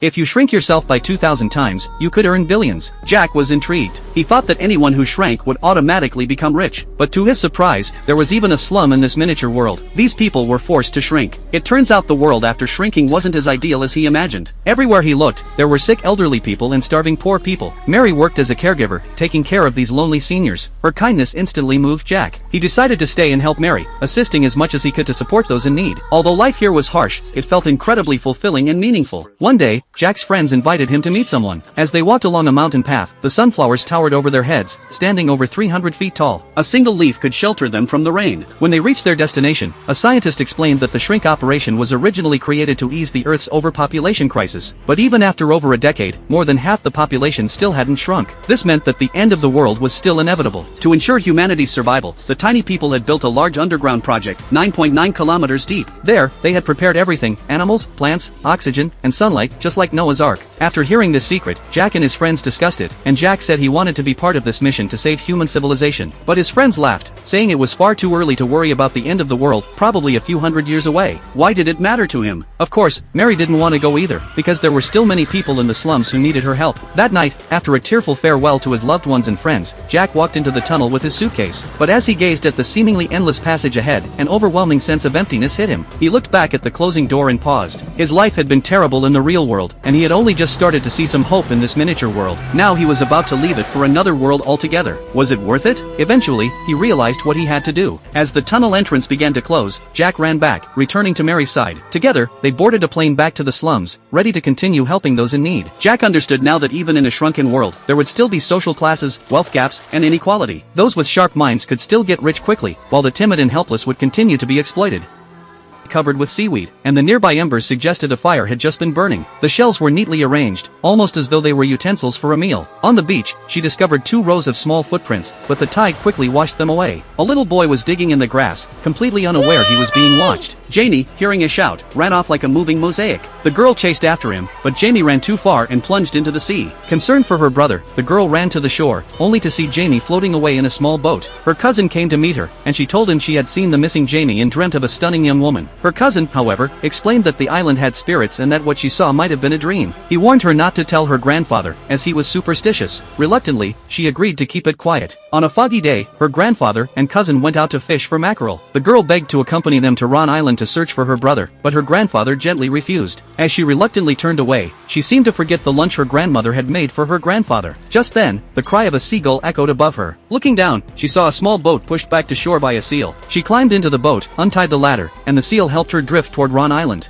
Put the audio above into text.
If you shrink yourself by 2,000 times, you could earn billions. Jack was intrigued. He thought that anyone who shrank would automatically become rich. But to his surprise, there was even a slum in this miniature world. These people were forced to shrink. It turns out the world after shrinking wasn't as ideal as he imagined. Everywhere he looked, there were sick elderly people and starving poor people. Mary worked as a caregiver, taking care of these lonely seniors. Her kindness instantly moved Jack. He decided to stay and help Mary, assisting as much as he could to support those in need. Although life here was harsh, it felt incredibly fulfilling and meaningful. One day, Jack's friends invited him to meet someone. As they walked along a mountain path, the sunflowers towered over their heads, standing over 300 feet tall. A single leaf could shelter them from the rain. When they reached their destination, a scientist explained that the shrink operation was originally created to ease the Earth's overpopulation crisis. But even after over a decade, more than half the population still hadn't shrunk. This meant that the end of the world was still inevitable. To ensure humanity's survival, the tiny people had built a large underground project, 9.9 kilometers deep. There, they had prepared everything: animals, plants, oxygen, and sunlight, just like Noah's Ark. After hearing this secret, Jack and his friends discussed it, and Jack said he wanted to be part of this mission to save human civilization. But his friends laughed, saying it was far too early to worry about the end of the world, probably a few hundred years away. Why did it matter to him? Of course, Mary didn't want to go either, because there were still many people in the slums who needed her help. That night, after a tearful farewell to his loved ones and friends, Jack walked into the tunnel with his suitcase. But as he gazed at the seemingly endless passage ahead, an overwhelming sense of emptiness hit him. He looked back at the closing door and paused. His life had been terrible in the real world, and he had only just started to see some hope in this miniature world. Now he was about to leave it for another world altogether. Was it worth it? Eventually, he realized what he had to do. As the tunnel entrance began to close, Jack ran back, returning to Mary's side. Together, they boarded a plane back to the slums, ready to continue helping those in need. Jack understood now that even in a shrunken world, there would still be social classes, wealth gaps, and inequality. Those with sharp minds could still get rich quickly, while the timid and helpless would continue to be exploited. Covered with seaweed, and the nearby embers suggested a fire had just been burning. The shells were neatly arranged, almost as though they were utensils for a meal. On the beach, she discovered 2 rows of small footprints, but the tide quickly washed them away. A little boy was digging in the grass, completely unaware he was being watched. Janie, hearing a shout, ran off like a moving mosaic. The girl chased after him, but Jamie ran too far and plunged into the sea. Concerned for her brother, the girl ran to the shore, only to see Jamie floating away in a small boat. Her cousin came to meet her, and she told him she had seen the missing Jamie and dreamt of a stunning young woman. Her cousin, however, explained that the island had spirits and that what she saw might have been a dream. He warned her not to tell her grandfather, as he was superstitious. Reluctantly, she agreed to keep it quiet. On a foggy day, her grandfather and cousin went out to fish for mackerel. The girl begged to accompany them to Ron Island to search for her brother, but her grandfather gently refused. As she reluctantly turned away, she seemed to forget the lunch her grandmother had made for her grandfather. Just then, the cry of a seagull echoed above her. Looking down, she saw a small boat pushed back to shore by a seal. She climbed into the boat, untied the ladder, and the seal helped her drift toward Ron Island.